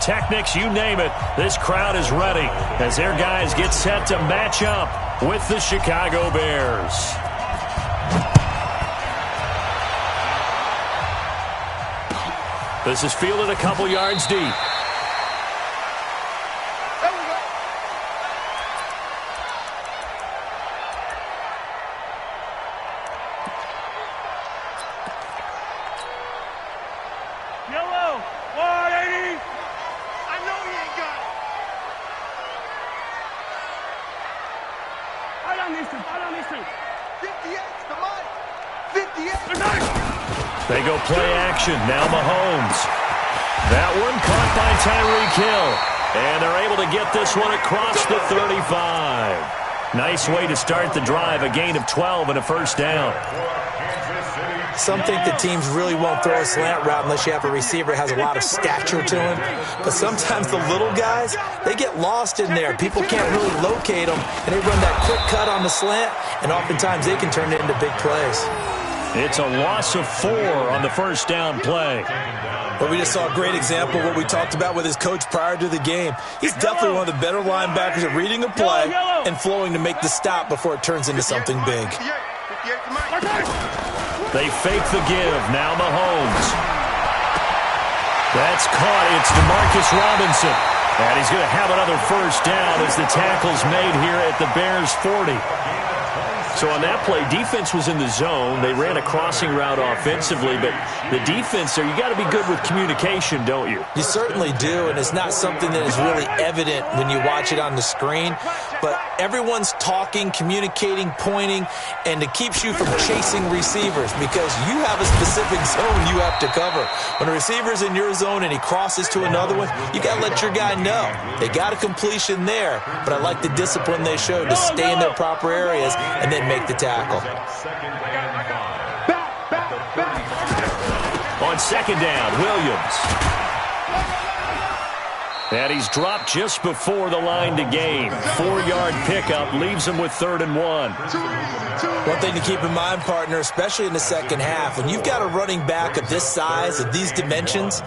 Techniques, you name it, this crowd is ready as their guys get set to match up with the Chicago Bears. This is fielded a couple yards deep. They go play action. Now Mahomes. That one caught by Tyreek Hill. And they're able to get this one across the 35. Nice way to start the drive. A gain of 12 and a first down. Some think the teams really won't throw a slant route unless you have a receiver that has a lot of stature to him. But sometimes the little guys, they get lost in there. People can't really locate them, and they run that quick cut on the slant, and oftentimes they can turn it into big plays. It's a loss of 4 on the first down play. But we just saw a great example of what we talked about with his coach prior to the game. He's definitely one of the better linebackers at reading a play and flowing to make the stop before it turns into something big. They fake the give. Now Mahomes. That's caught. It's DeMarcus Robinson. And he's going to have another first down as the tackle's made here at the Bears' 40. So on that play, defense was in the zone. They ran a crossing route offensively, but the defense there, you got to be good with communication, don't you? You certainly do, and it's not something that is really evident when you watch it on the screen. But everyone's talking, communicating, pointing, and it keeps you from chasing receivers because you have a specific zone you have to cover. When a receiver's in your zone and he crosses to another one, you got to let your guy know. They got a completion there, but I like the discipline they showed to stay in their proper areas and then make the tackle. On second down, Williams. And he's dropped just before the line to gain. 4-yard pickup leaves him with 3rd and 1. One thing to keep in mind, partner, especially in the second half, when you've got a running back of this size, of these dimensions,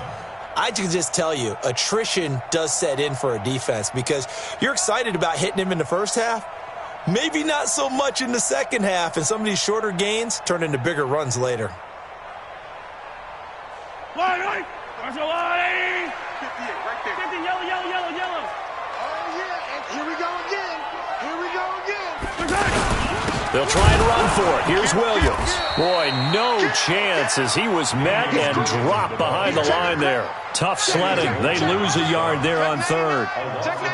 I can just tell you, attrition does set in for a defense because you're excited about hitting him in the first half. Maybe not so much in the second half, and some of these shorter gains turn into bigger runs later. Line, there's a line. 58, right there. 50, yellow. Oh, yeah, and here we go again. They'll try and run for it. Here's Williams. Boy, no chance as he was met and dropped behind the line there. Tough sledding. They lose a yard there on 3rd.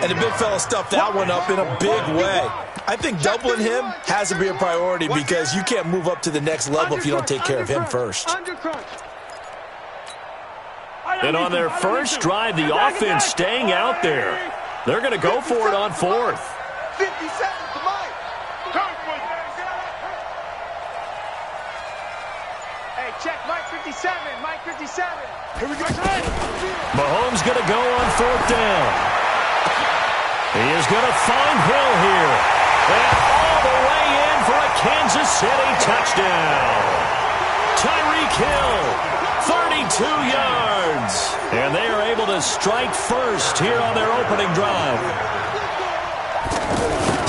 And the big fella stuffed that one up in a big way. I think doubling him has to be a priority because you can't move up to the next level if you don't take care of him first. And on their first drive, the offense staying out there. They're going to go for it on 4th. 57 to Mike. Hey, check Mike 57. Mike 57. Here we go. Mahomes going to go on 4th down. He is going to find Hill here. And all the way in for a Kansas City touchdown. Tyreek Hill, 32 yards. And they are able to strike first here on their opening drive.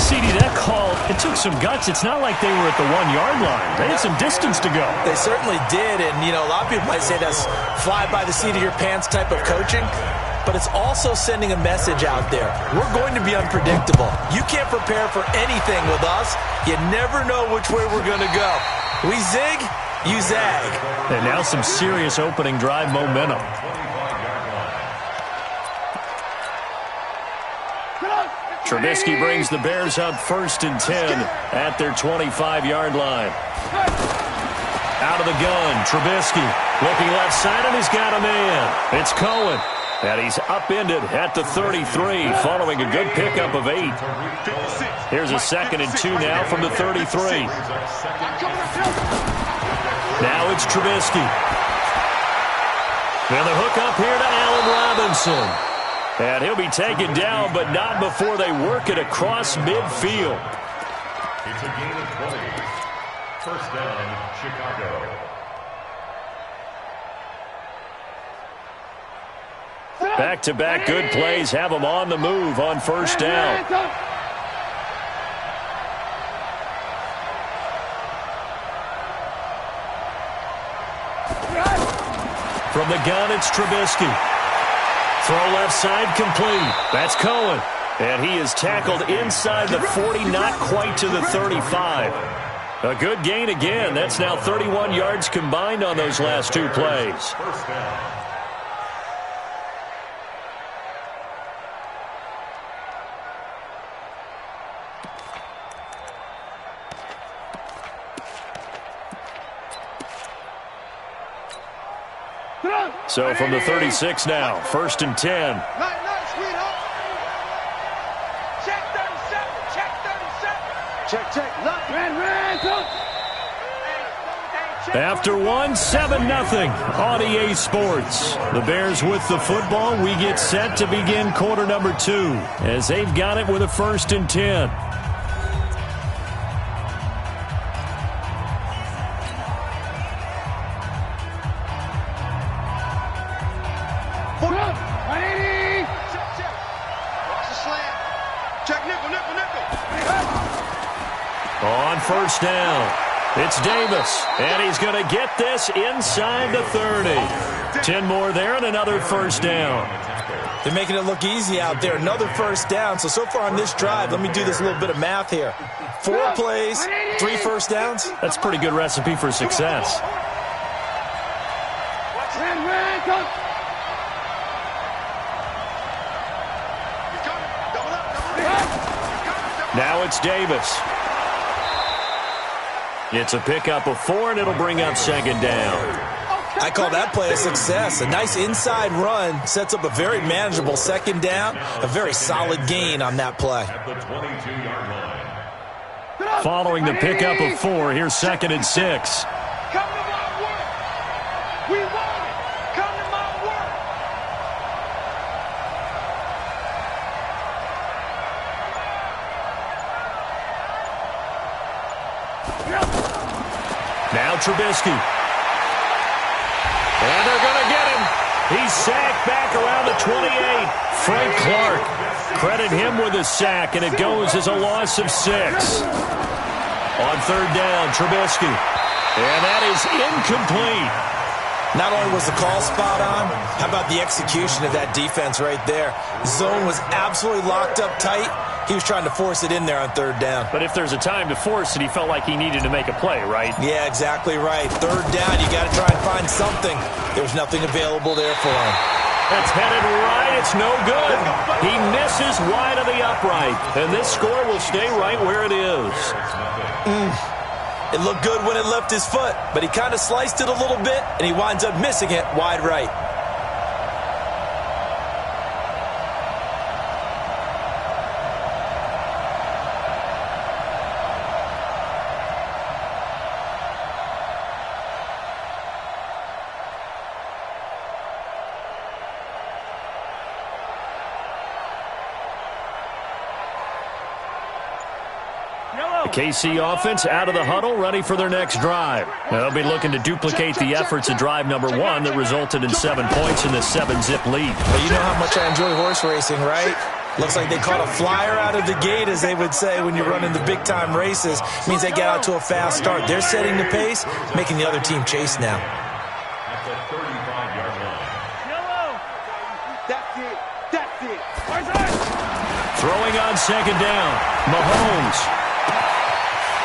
CD, that call, it took some guts. It's not like they were at the 1-yard line. They had some distance to go. They certainly did, and, you know, a lot of people might say that's fly-by-the-seat-of-your-pants type of coaching, but it's also sending a message out there. We're going to be unpredictable. You can't prepare for anything with us. You never know which way we're going to go. We zig, you zag. And now some serious opening drive momentum. Trubisky brings the Bears up 1st and 10 at their 25-yard line. Out of the gun, Trubisky looking left side, and he's got a man. It's Cohen, and he's upended at the 33 following a good pickup of 8. Here's a 2nd and 2 now from the 33. Now it's Trubisky. And the hook up here to Allen Robinson. And he'll be taken down, but not before they work it across midfield. It's a gain of 20. First down, Chicago. Back-to-back good plays have them on the move on first down. From the gun, it's Trubisky. Throw left side complete. That's Cohen. And he is tackled inside the 40, not quite to the 35. A good gain again. That's now 31 yards combined on those last two plays. First down. So from the 36 now, first and 10. After one, 7-0 on EA Sports. The Bears with the football. We get set to begin quarter number 2 as they've got it with a first and 10. On first down, it's Davis, and he's going to get this inside the 30. 10 more there and another first down. They're making it look easy out there. Another first down. So far on this drive, let me do this little bit of math here. 4 plays, 3 first downs. That's a pretty good recipe for success. Now it's Davis. It's a pickup of 4, and it'll bring up second down. I call that play a success. A nice inside run sets up a very manageable second down. A very solid gain on that play. At the 22-yard line. Following the pickup of 4, here's second and 6. Come to my work. We want it. Come to my work. Now Trubisky. And they're going to get him. He's sacked back around the 28. Frank Clark. Credit him with a sack, and it goes as a loss of 6. On third down, Trubisky. And that is incomplete. Not only was the call spot on, how about the execution of that defense right there? Zone was absolutely locked up tight. He was trying to force it in there on third down. But if there's a time to force it, he felt like he needed to make a play, right? Yeah, exactly right. Third down, you got to try and find something. There was nothing available there for him. That's headed right. It's no good. He misses wide of the upright. And this score will stay right where it is. It looked good when it left his foot, but he kind of sliced it a little bit, and he winds up missing it wide right. KC offense out of the huddle, ready for their next drive. They'll be looking to duplicate the efforts of drive number 1 that resulted in 7 points in the 7-zip lead. Well, you know how much I enjoy horse racing, right? Looks like they caught a flyer out of the gate, as they would say when you're running the big-time races. It means they get out to a fast start. They're setting the pace, making the other team chase now. At the 35-yard line. That's it. That's it. Throwing on second down, Mahomes.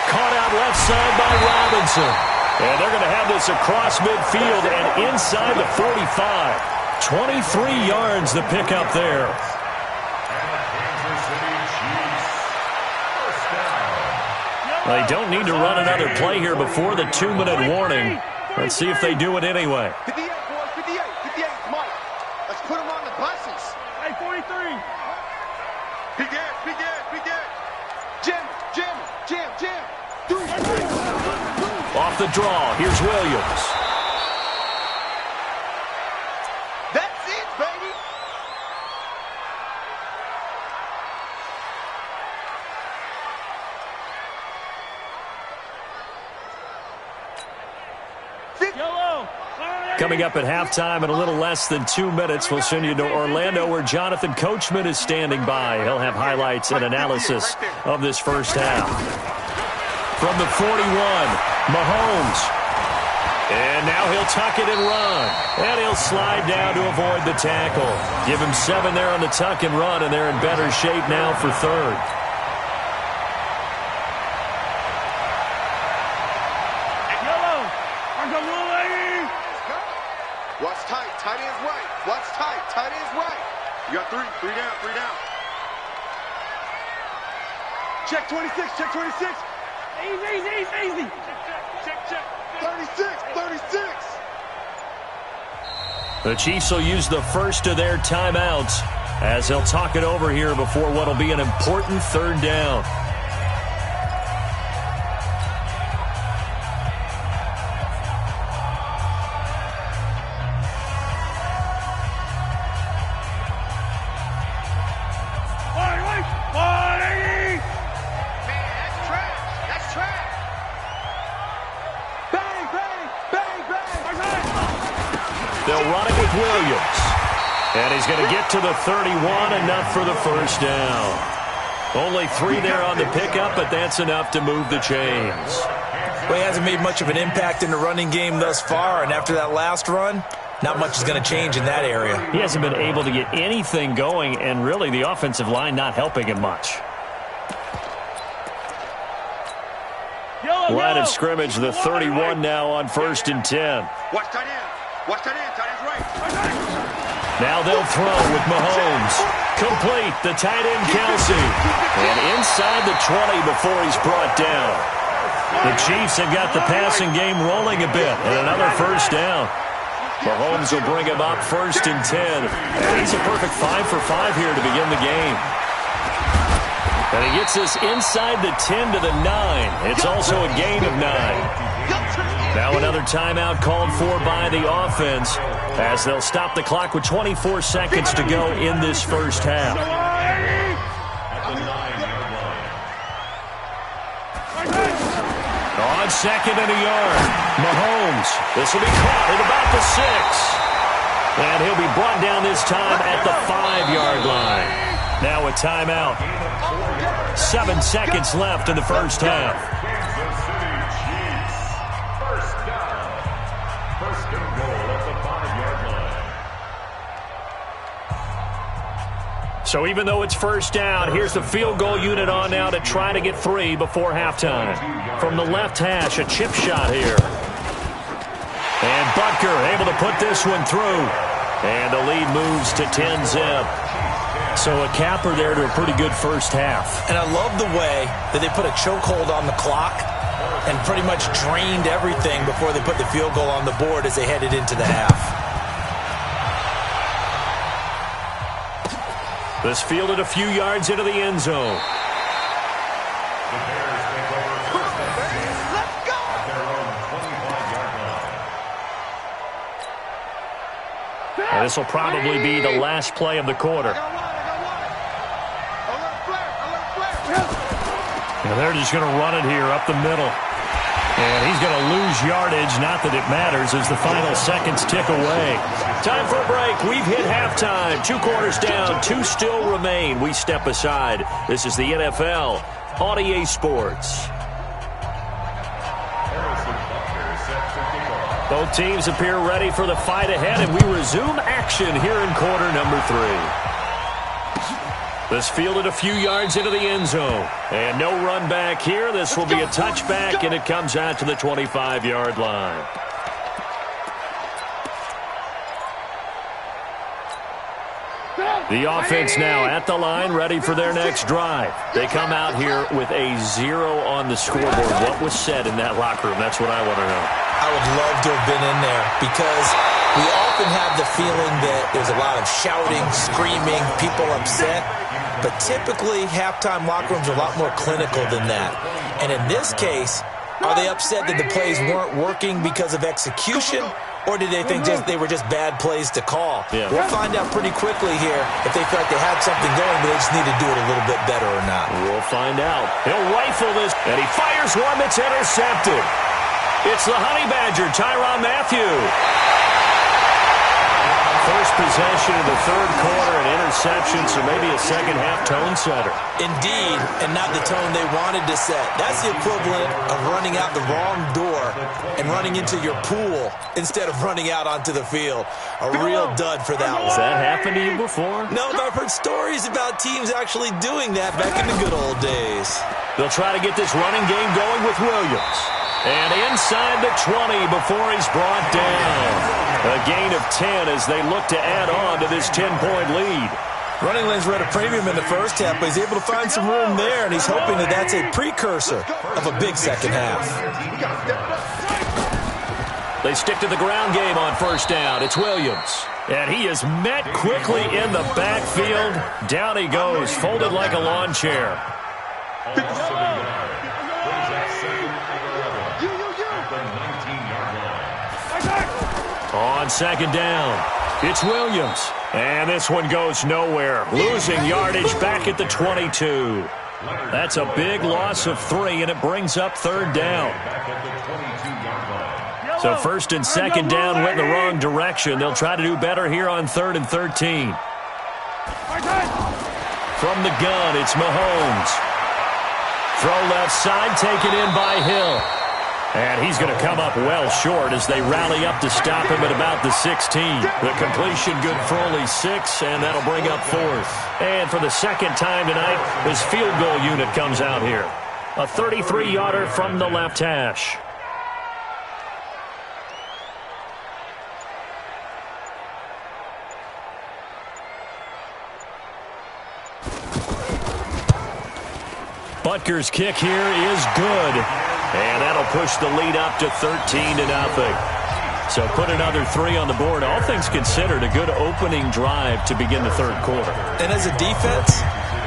Caught out left side by Robinson. And they're going to have this across midfield and inside the 45. 23 yards the pickup there. They don't need to run another play here before the 2-minute warning. Let's see if they do it anyway. 58, boys. 58. 58, Mike. Let's put them on the buses. Hey, 43. Big Ed. Big Ed. Big Ed. Jim. Jim. Jim. Jim. Off the draw, here's Williams. That's it, baby. coming up at halftime in a little less than 2 minutes. We'll send you to Orlando, where Jonathan Coachman is standing by. He'll have highlights and analysis of this first half. From the 41, Mahomes. And now he'll tuck it and run. And he'll slide down to avoid the tackle. Give him 7 there on the tuck and run, and they're in better shape now for third. Watch tight. Tight end's right. Watch tight. Tight end's right. You got 3. 3 down. 3 down. Check 26. Check 26. Easy. Check. 36. 36. The Chiefs will use the first of their timeouts as they'll talk it over here before what will be an important third down. They'll run it with Williams. And he's going to get to the 31, enough for the first down. Only 3 there on the pickup, but that's enough to move the chains. Well, he hasn't made much of an impact in the running game thus far, and after that last run, not much is going to change in that area. He hasn't been able to get anything going, and really the offensive line not helping him much. Line of scrimmage, the 31 now on 1st and 10. Watch tight end. Watch tight end. Tight end's right. Now they'll throw with Mahomes. Complete, the tight end Kelsey. And inside the 20 before he's brought down. The Chiefs have got the passing game rolling a bit. And another first down. Mahomes will bring him up 1st and 10. And he's a perfect 5 for 5 here to begin the game. And he gets us inside the 10 to the 9. It's also a gain of 9. Now another timeout called for by the offense as they'll stop the clock with 24 seconds to go in this first half. On 2nd and a yard, Mahomes. This will be caught at about the 6. And he'll be brought down this time at the 5-yard line. Now a timeout. 7 seconds left in the first half. So even though it's first down, here's the field goal unit on now to try to get 3 before halftime. From the left hash, a chip shot here. And Butker able to put this one through. And the lead moves to 10-zip. So a capper there to a pretty good first half. And I love the way that they put a chokehold on the clock and pretty much drained everything before they put the field goal on the board as they headed into the half. This fielded a few yards into the end zone. And this will probably be the last play of the quarter. And they're just going to run it here up the middle. And he's going to lose yardage, not that it matters, as the final seconds tick away. Time for a break. We've hit halftime. 2 quarters down, 2 still remain. We step aside. This is the NFL on EA Sports. Both teams appear ready for the fight ahead, and we resume action here in quarter number 3. This fielded a few yards into the end zone. And no run back here. This will be a touchback, and it comes out to the 25-yard line. The offense now at the line, ready for their next drive. They come out here with a 0 on the scoreboard. What was said in that locker room? That's what I want to know. I would love to have been in there because we often have the feeling that there's a lot of shouting, screaming, people upset. But typically, halftime locker rooms are a lot more clinical than that. And in this case, are they upset that the plays weren't working because of execution? Or did they think they were just bad plays to call? Yeah. We'll find out pretty quickly here if they feel like they had something going, but they just need to do it a little bit better or not. We'll find out. He'll rifle this, and he fires one that's intercepted. It's the Honey Badger, Tyrann Mathieu. possession of the third quarter, an interception, so maybe a second-half tone setter. Indeed, and not the tone they wanted to set. That's the equivalent of running out the wrong door and running into your pool instead of running out onto the field. A real dud for that one. Has that happened to you before? No, but I've heard stories about teams actually doing that back in the good old days. They'll try to get this running game going with Williams. And inside the 20 before he's brought down. A gain of 10 as they look to add on to this 10-point lead. Running lanes were at a premium in the first half, but he's able to find some room there, and he's hoping that that's a precursor of a big second half. They stick to the ground game on first down. It's Williams. And he is met quickly in the backfield. Down he goes, folded like a lawn chair. On second down, it's Williams. And this one goes nowhere. Losing yardage back at the 22. That's a big loss of 3, and it brings up third down. So first and second down went in the wrong direction. They'll try to do better here on 3rd and 13. From the gun, it's Mahomes. Throw left side, taken in by Hill. And he's going to come up well short as they rally up to stop him at about the 16. The completion good for only 6, and that'll bring up 4th. And for the second time tonight, his field goal unit comes out here. A 33-yarder from the left hash. Butker's kick here is good. And that'll push the lead up to 13-0. So put another 3 on the board. All things considered, a good opening drive to begin the third quarter. And as a defense,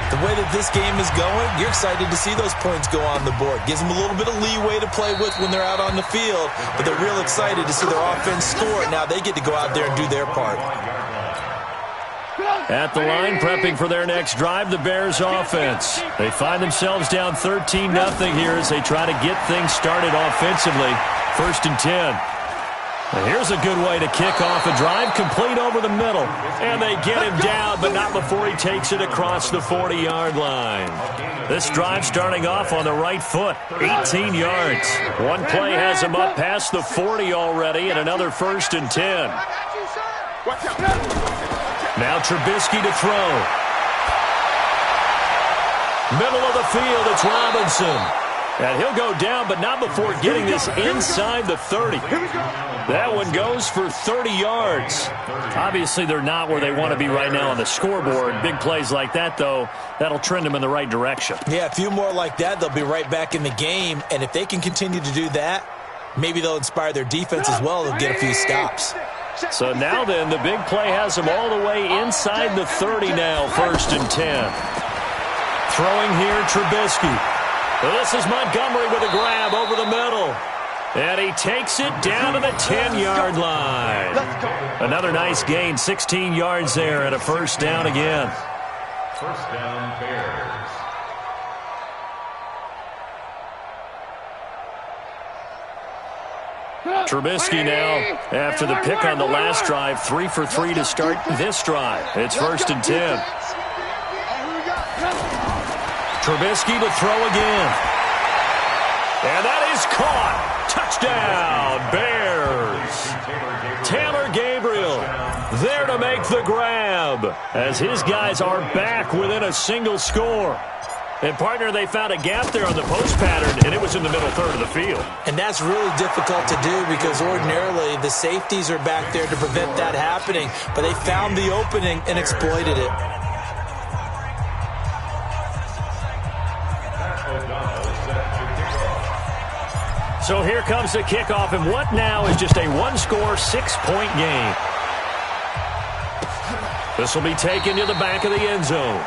the way that this game is going, you're excited to see those points go on the board. Gives them a little bit of leeway to play with when they're out on the field, but they're real excited to see their offense score. Now they get to go out there and do their part. At the line, prepping for their next drive, the Bears offense. They find themselves down 13-0 here as they try to get things started offensively. 1st and 10. And here's a good way to kick off a drive, complete over the middle. And they get him down, but not before he takes it across the 40-yard line. This drive starting off on the right foot, 18 yards. One play has him up past the 40 already, and another 1st and 10. Now Trubisky to throw. Middle of the field, it's Robinson. And he'll go down, but not before getting this inside the 30. That one goes for 30 yards. Obviously, they're not where they want to be right now on the scoreboard. Big plays like that, though, that'll trend them in the right direction. Yeah, a few more like that, they'll be right back in the game. And if they can continue to do that, maybe they'll inspire their defense as well. They'll get a few stops. So now then, the big play has them all the way inside the 30 now, 1st and 10. Throwing here, Trubisky. This is Montgomery with a grab over the middle. And he takes it down to the 10-yard line. Another nice gain, 16 yards there, and a 1st down again. 1st down, Bears. Trubisky now, after the pick on the last drive, 3 for 3 to start this drive. It's 1st and 10. Trubisky to throw again. And that is caught. Touchdown, Bears. Taylor Gabriel there to make the grab as his guys are back within a single score. And, partner, they found a gap there on the post pattern, and it was in the middle third of the field. And that's really difficult to do because ordinarily the safeties are back there to prevent that happening. But they found the opening and exploited it. So here comes the kickoff, and what now is just a one-score, 6-point game. This will be taken to the back of the end zone.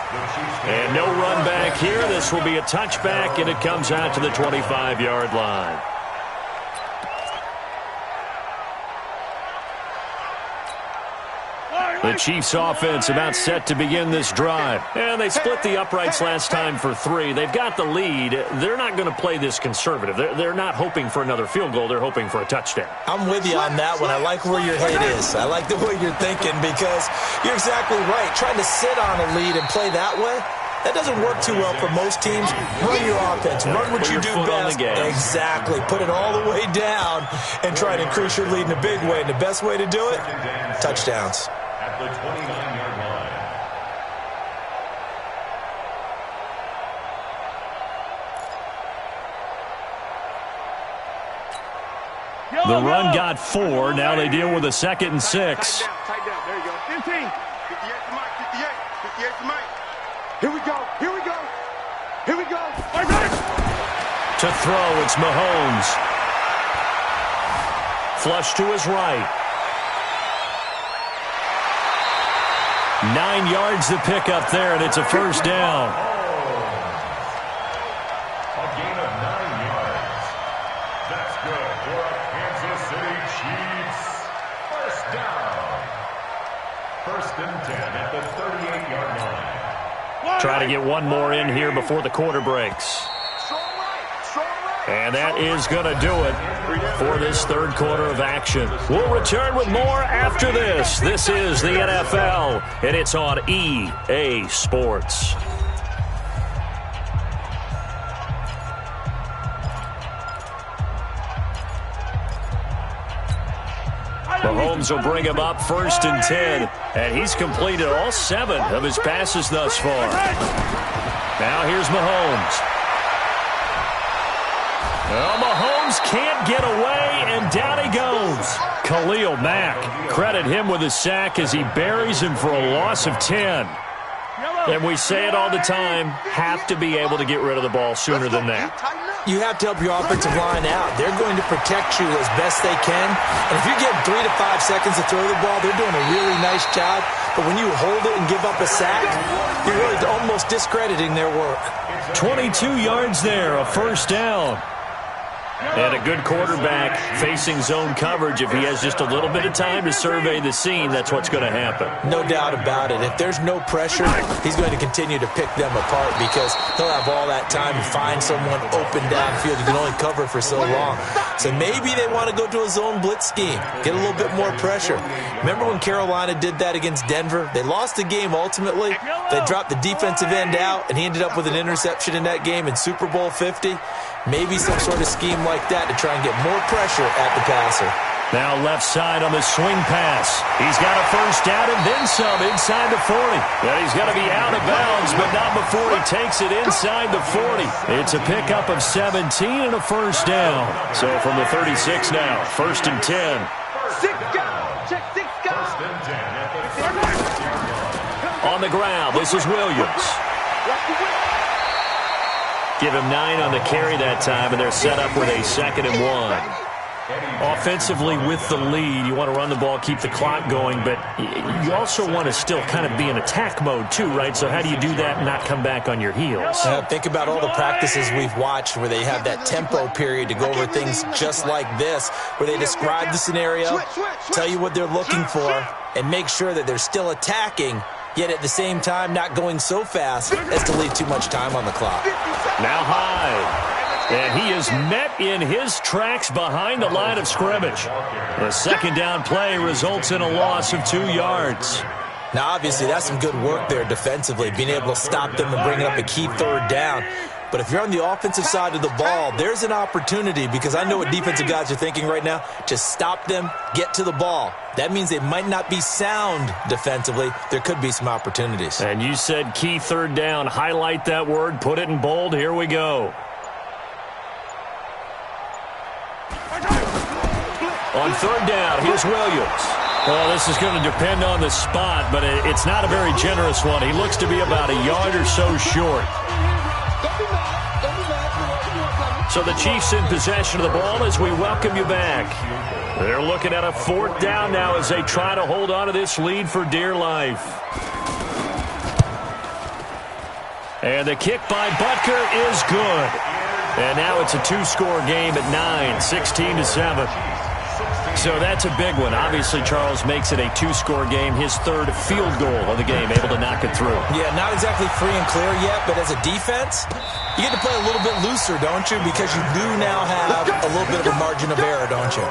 And no run back here. This will be a touchback, and it comes out to the 25-yard line. The Chiefs offense about set to begin this drive. And they split the uprights last time for 3. They've got the lead. They're not going to play this conservative. They're not hoping for another field goal. They're hoping for a touchdown. I'm with you on that one. I like where your head is. I like the way you're thinking because you're exactly right. Trying to sit on a lead and play that way, that doesn't work too well for most teams. Run your offense. Run what you do best. Exactly. Put it all the way down and try to increase your lead in a big way. And the best way to do it, touchdowns. At the 29-yard line. The run got 4. Now they deal with a 2nd and 6. Tight down. There you go. 15. 58 to Mike. 58 to Mike. Here we go. Here we go. Here we go. To throw, it's Mahomes. Flush to his right. 9 yards to pick up there, and it's a first down. A gain of 9 yards. That's good for a Kansas City Chiefs. First down. 1st and 10 at the 38-yard line. Try to get one more in here before the quarter breaks. And that is going to do it for this third quarter of action. We'll return with more after this. This is the NFL, and it's on EA Sports. Mahomes will bring him up 1st and 10, and he's completed all 7 of his passes thus far. Now here's Mahomes. Well, Mahomes can't get away, and down he goes. Khalil Mack, credit him with a sack as he buries him for a loss of 10. And we say it all the time, have to be able to get rid of the ball sooner than that. You have to help your offensive line out. They're going to protect you as best they can. And if you're getting 3 to 5 seconds to throw the ball, they're doing a really nice job. But when you hold it and give up a sack, you're really almost discrediting their work. 22 yards there, a first down. And a good quarterback facing zone coverage. If he has just a little bit of time to survey the scene, that's what's going to happen. No doubt about it. If there's no pressure, he's going to continue to pick them apart because he'll have all that time to find someone open downfield. You can only cover for so long. So maybe they want to go to a zone blitz scheme, get a little bit more pressure. Remember when Carolina did that against Denver? They lost the game ultimately. They dropped the defensive end out, and he ended up with an interception in that game in Super Bowl 50. Maybe some sort of scheme like that to try and get more pressure at the passer. Now left side on the swing pass. He's got a first down and then some inside the 40. And he's going to be out of bounds, but not before he takes it inside the 40. It's a pickup of 17 and a first down. So from the 36 now, 1st and 10. 6 guys. Check 6 guys. 1st and 10 at the 36-yard line. On the ground, this is Williams. Give him 9 on the carry that time, and they're set up with a 2nd and 1. Offensively, with the lead, you want to run the ball, keep the clock going, but you also want to still kind of be in attack mode too, right? So how do you do that and not come back on your heels? Think about all the practices we've watched where they have that tempo period to go over things just like this, where they describe the scenario, tell you what they're looking for, and make sure that they're still attacking, yet at the same time not going so fast as to leave too much time on the clock. Now Hyde, and he is met in his tracks behind the line of scrimmage. The 2nd down play results in a loss of 2 yards. Now, obviously, that's some good work there defensively, being able to stop them and bringing up a key 3rd down. But if you're on the offensive side of the ball, there's an opportunity because I know what defensive guys are thinking right now. Just stop them, get to the ball. That means they might not be sound defensively. There could be some opportunities. And you said key 3rd down. Highlight that word. Put it in bold. Here we go. On 3rd down, here's Williams. Well, this is going to depend on the spot, but it's not a very generous one. He looks to be about a yard or so short. So the Chiefs in possession of the ball as we welcome you back. They're looking at a 4th down now as they try to hold on to this lead for dear life. And the kick by Butker is good. And now it's a 2-score game at 9, 16-7. So that's a big one. Obviously, Charles makes it a two-score game. His third field goal of the game, able to knock it through. Yeah, not exactly free and clear yet, but as a defense, you get to play a little bit looser, don't you? Because you do now have a little bit of a margin of error, don't you?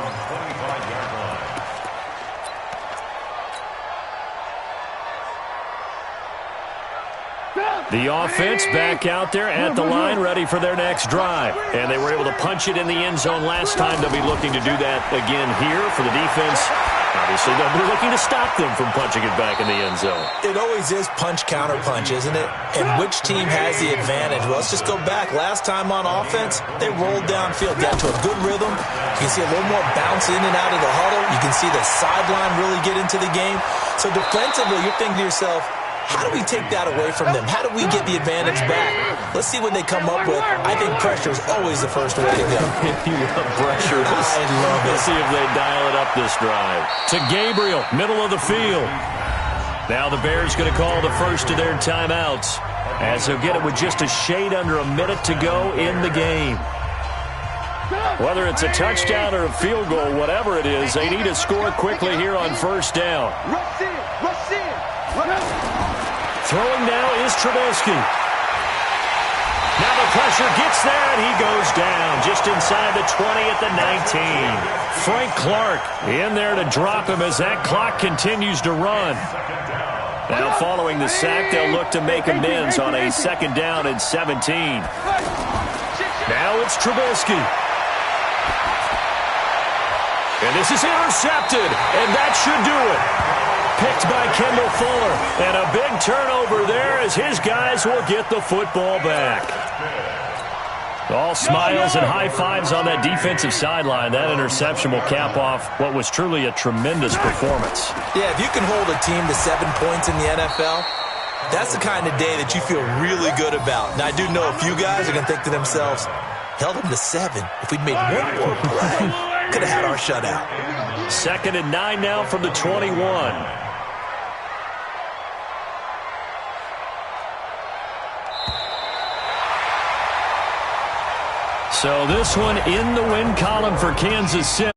The offense back out there at the line, ready for their next drive. And they were able to punch it in the end zone last time. They'll be looking to do that again here for the defense. Obviously, they'll be looking to stop them from punching it back in the end zone. It always is punch, counter punch, isn't it? And which team has the advantage? Well, let's just go back. Last time on offense, they rolled downfield, got to a good rhythm. You can see a little more bounce in and out of the huddle. You can see the sideline really get into the game. So defensively, you're thinking to yourself, how do we take that away from them? How do we get the advantage back? Let's see what they come up with. I think pressure is always the first way to go. You love pressure. I love it. Let's see if they dial it up this drive. To Gabriel, middle of the field. Now the Bears going to call the first of their timeouts, as they'll get it with just a shade under a minute to go in the game. Whether it's a touchdown or a field goal, whatever it is, they need to score quickly here on first down. Rush in, rush in, rush. Throwing now is Trubisky. Now the pressure gets there, and he goes down just inside the 20 at the 19. Frank Clark in there to drop him as that clock continues to run. Now following the sack, they'll look to make amends on a second down and 17. Now it's Trubisky. And this is intercepted, and that should do it. Picked by Kendall Fuller. And a big turnover there as his guys will get the football back. All smiles and high fives on that defensive sideline. That interception will cap off what was truly a tremendous performance. Yeah, if you can hold a team to 7 points in the NFL, that's the kind of day that you feel really good about. Now, I do know a few guys are going to think to themselves, held them to 7. If we'd made one more play, could have had our shutout. 2nd and 9 now from the 21. So this one in the win column for Kansas City.